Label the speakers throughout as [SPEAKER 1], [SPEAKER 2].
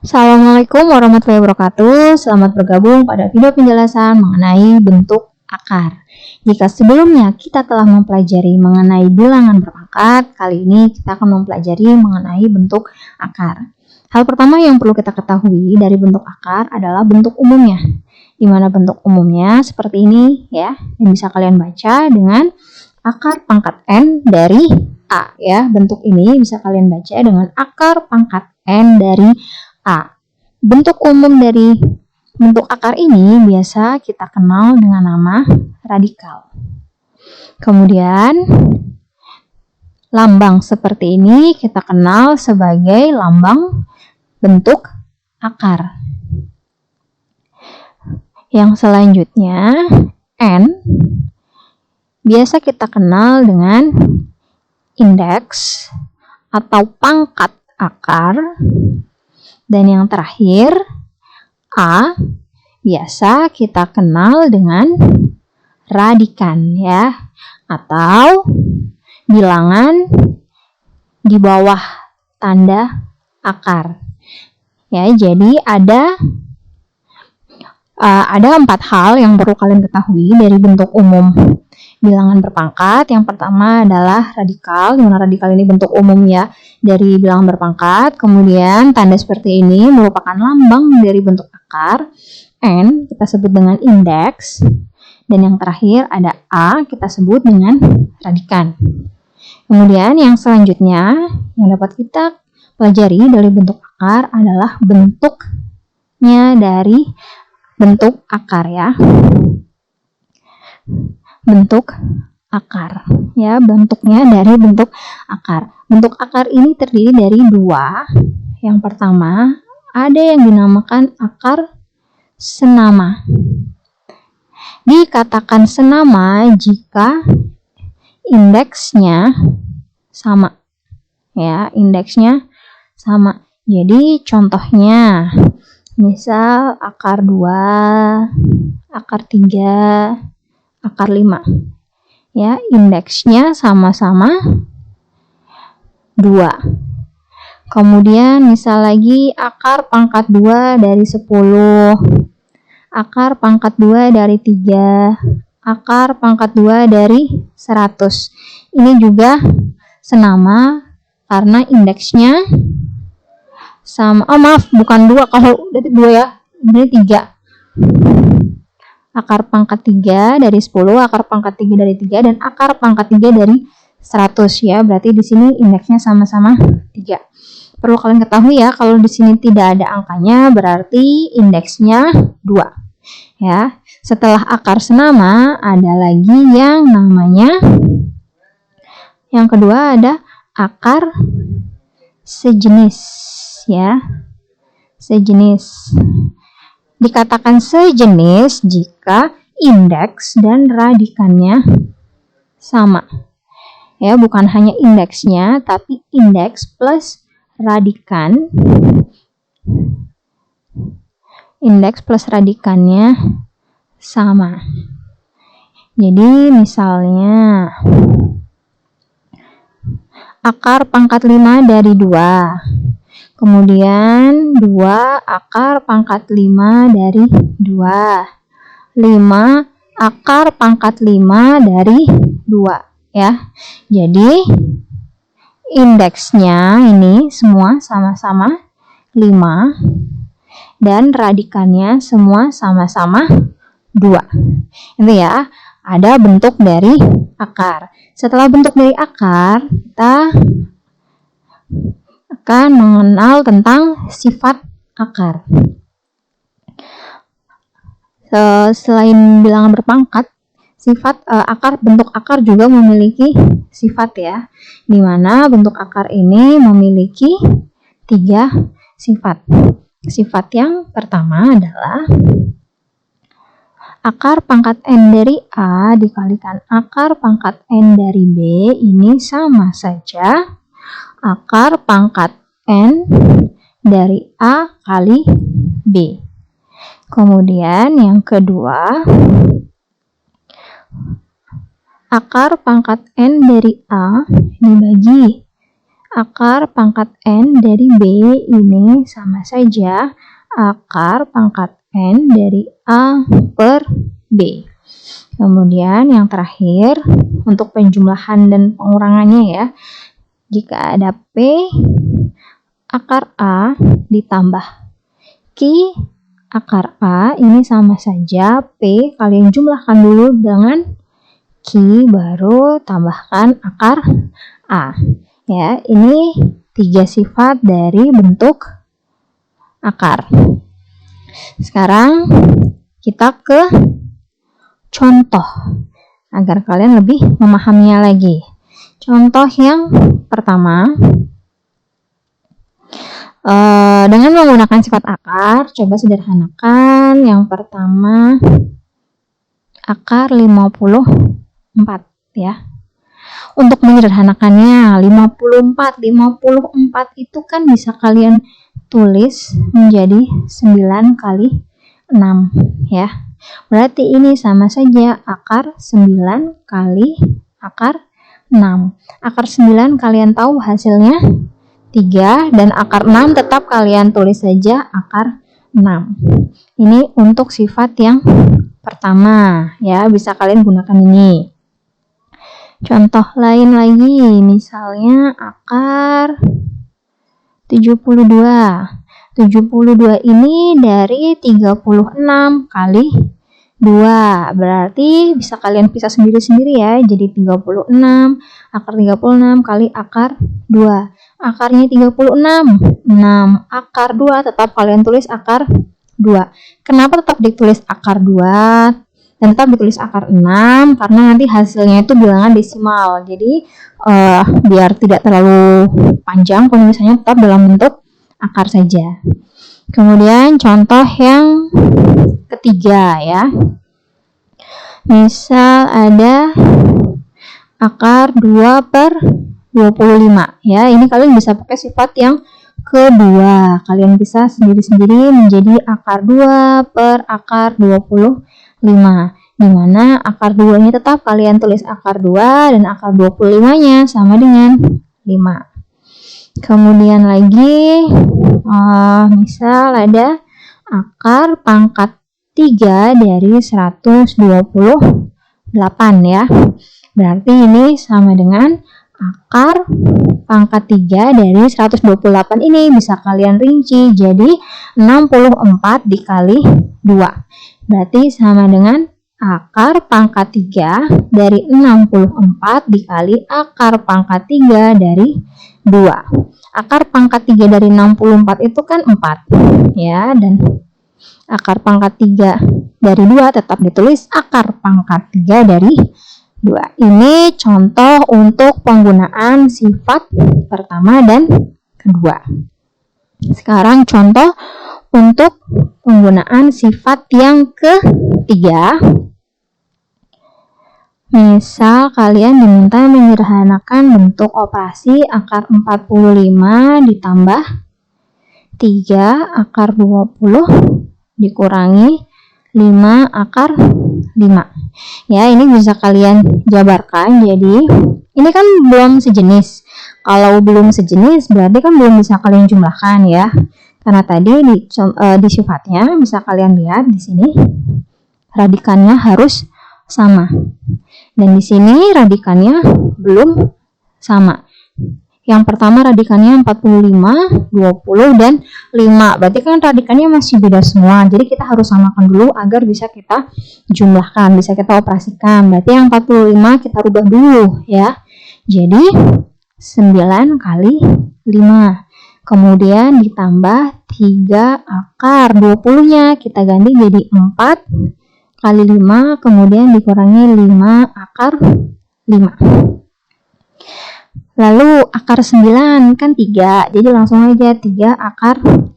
[SPEAKER 1] Assalamualaikum warahmatullahi wabarakatuh. Selamat bergabung pada video penjelasan mengenai bentuk akar. Jika sebelumnya kita telah mempelajari mengenai bilangan berpangkat, kali ini kita akan mempelajari mengenai bentuk akar. Hal pertama yang perlu kita ketahui dari bentuk akar adalah bentuk umumnya. Di mana bentuk umumnya seperti ini ya, dan bisa kalian baca dengan akar pangkat N dari A ya. Bentuk ini bisa kalian baca dengan akar pangkat N dari A. Bentuk umum dari bentuk akar ini biasa kita kenal dengan nama radikal. Kemudian lambang seperti ini kita kenal sebagai lambang bentuk akar. Yang selanjutnya N biasa kita kenal dengan indeks atau pangkat akar. Dan yang terakhir, A biasa kita kenal dengan radikan ya, atau bilangan di bawah tanda akar. Ya, jadi ada 4 hal yang perlu kalian ketahui dari bentuk umum bilangan berpangkat. Yang pertama adalah radikal, di mana radikal ini bentuk umum ya dari bilangan berpangkat. Kemudian tanda seperti ini merupakan lambang dari bentuk akar. N kita sebut dengan indeks. Dan yang terakhir ada A kita sebut dengan radikan. Kemudian yang selanjutnya yang dapat kita pelajari dari bentuk akar adalah bentuknya dari bentuk akar ya. Bentuk akar ya, bentuknya dari bentuk akar. Bentuk akar ini terdiri dari 2. Yang pertama ada yang dinamakan akar senama. Dikatakan senama jika indeksnya sama ya, indeksnya sama. Jadi contohnya misal akar 2, akar 3, akar 5 ya, indeksnya sama-sama 2. Kemudian misal lagi akar pangkat 2 dari 10, akar pangkat 2 dari 3, akar pangkat 2 dari 100. Ini juga senama karena indeksnya sama. Oh maaf, bukan 2, kalau dari 2 ya, ini 3. Akar pangkat 3 dari 10, akar pangkat 3 dari 3, dan akar pangkat 3 dari 100 ya. Berarti di sini indeksnya sama-sama 3. Perlu kalian ketahui ya, kalau di sini tidak ada angkanya berarti indeksnya 2. Ya. Setelah akar senama ada lagi yang namanya, yang kedua ada akar sejenis ya. Sejenis. Dikatakan sejenis jika indeks dan radikannya sama. Ya, bukan hanya indeksnya, tapi indeks plus radikan. Indeks plus radikannya sama. Jadi misalnya akar pangkat 5 dari 2. Kemudian 2 akar pangkat 5 dari 2. 5 akar pangkat 5 dari 2 ya. Jadi indeksnya ini semua sama-sama 5 dan radikannya semua sama-sama 2. Itu ya, ada bentuk dari akar. Setelah bentuk dari akar, kita akan mengenal tentang sifat akar. Selain bilangan berpangkat, sifat bentuk akar juga memiliki sifat ya, di mana bentuk akar ini memiliki 3 sifat. Sifat yang pertama adalah akar pangkat N dari A dikalikan akar pangkat N dari B ini sama saja akar pangkat N dari A kali B. Kemudian yang kedua, akar pangkat N dari A dibagi akar pangkat N dari B ini sama saja akar pangkat N dari A per B. Kemudian yang terakhir, untuk penjumlahan dan pengurangannya ya, jika ada P akar A ditambah Q akar A, ini sama saja P kalian jumlahkan dulu dengan Q baru tambahkan akar A. Ya, ini 3 sifat dari bentuk akar. Sekarang kita ke contoh agar kalian lebih memahaminya lagi. Contoh yang pertama, dengan menggunakan sifat akar, coba sederhanakan. Yang pertama, akar 54 ya. Untuk menyederhanakannya, 54 itu kan bisa kalian tulis menjadi 9 kali 6 ya. Berarti ini sama saja akar 9 kali akar 6. Akar 9 kalian tahu hasilnya 3 dan akar 6 tetap kalian tulis saja akar 6. Ini untuk sifat yang pertama ya, bisa kalian gunakan ini. Contoh lain lagi, misalnya akar 72. 72 ini dari 36 kali 2. Berarti bisa kalian pisah sendiri-sendiri ya. Jadi 36, akar 36 kali akar 2. Akarnya 36, 6. Akar 2 tetap kalian tulis akar 2. Kenapa tetap ditulis akar 2? Dan tetap ditulis akar 6 karena nanti hasilnya itu bilangan desimal. Jadi biar tidak terlalu panjang, penulisannya tetap dalam bentuk akar saja. Kemudian contoh yang ketiga ya. Misal ada akar 2 per 25 ya. Ini kalian bisa pakai sifat yang kedua. Kalian bisa sendiri-sendiri menjadi akar 2 per akar 25. Di mana akar 2 nya tetap kalian tulis akar 2 dan akar 25-nya sama dengan 5. Kemudian lagi misal ada akar pangkat 3 dari 128 ya. Berarti ini sama dengan akar pangkat 3 dari 128 ini bisa kalian rinci jadi 64 dikali 2. Berarti sama dengan akar pangkat 3 dari 64 dikali akar pangkat 3 dari 2. Akar pangkat 3 dari 64 itu kan 4 ya, dan akar pangkat 3 dari 2 tetap ditulis akar pangkat 3 dari 2. Ini contoh untuk penggunaan sifat pertama dan kedua. Sekarang contoh untuk penggunaan sifat yang ketiga. Misal kalian diminta menyederhanakan bentuk operasi akar 45 ditambah 3 akar 20 dikurangi 5 akar 5. Ya, ini bisa kalian jabarkan. Jadi, ini kan belum sejenis. Kalau belum sejenis berarti kan belum bisa kalian jumlahkan ya. Karena tadi di sifatnya bisa kalian lihat di sini radikannya harus sama. Dan di sini radikannya belum sama. Yang pertama radikannya 45, 20, dan 5. Berarti kan radikannya masih beda semua. Jadi kita harus samakan dulu agar bisa kita jumlahkan, bisa kita operasikan. Berarti yang 45 kita rubah dulu ya. Jadi 9 kali 5. Kemudian ditambah 3 akar 20-nya. Kita ganti jadi 4 kali 5, kemudian dikurangi 5 akar 5. Lalu akar 9 kan 3, jadi langsung aja 3 akar 5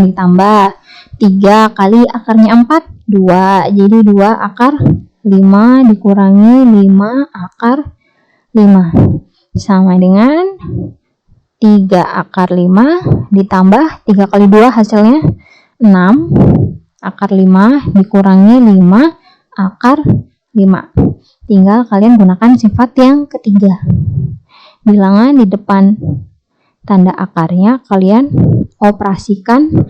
[SPEAKER 1] ditambah 3 kali akarnya 4, 2. Jadi 2 akar 5 dikurangi 5 akar 5. Sama dengan 3 akar 5 ditambah 3 kali 2 hasilnya 6 akar 5 dikurangi 5 akar 5. Tinggal kalian gunakan sifat yang ketiga. Bilangan di depan tanda akarnya kalian operasikan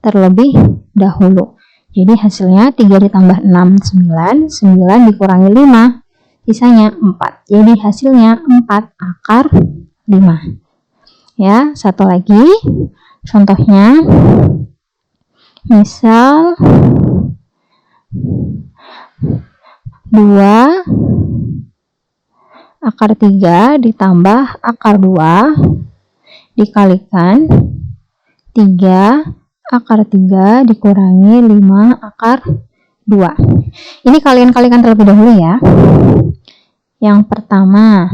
[SPEAKER 1] terlebih dahulu. Jadi hasilnya 3 ditambah 6, 9, 9 dikurangi 5, sisanya 4. Jadi hasilnya 4 akar 5. Ya, satu lagi contohnya. Misal 2 akar 3 ditambah akar 2 dikalikan 3 akar 3 dikurangi 5 akar 2. Ini kalian kalikan terlebih dahulu ya. Yang pertama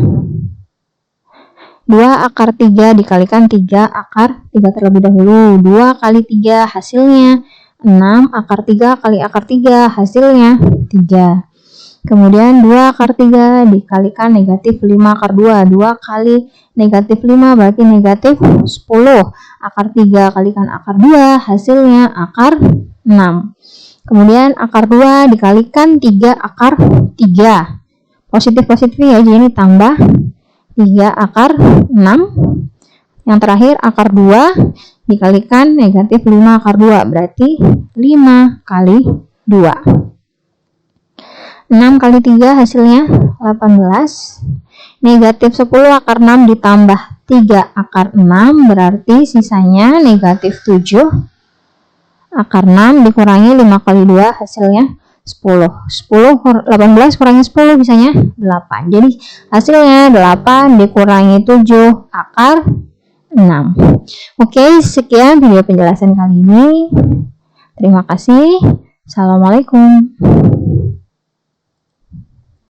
[SPEAKER 1] 2 akar 3 dikalikan 3 akar 3 terlebih dahulu. 2 kali 3 hasilnya 6 akar 3 kali akar 3 hasilnya 3. Kemudian 2 akar 3 dikalikan negatif 5 akar 2. 2 kali negatif 5 berarti negatif 10. Akar 3 kalikan akar 2 hasilnya akar 6. Kemudian akar 2 dikalikan 3 akar 3. Positif-positif ya, jadi ini tambah 3 akar 6. Yang terakhir akar 2 dikalikan negatif 5 akar 2 berarti 5 kali 2. 6 kali 3 hasilnya 18. Negatif 10 akar 6 ditambah 3 akar 6 berarti sisanya negatif 7 akar 6 dikurangi 5 kali 2 hasilnya 10. 18 kurangi 10 bisanya 8. Jadi hasilnya 8 dikurangi 7 akar 6. Oke, sekian video penjelasan kali ini. Terima kasih. Assalamualaikum.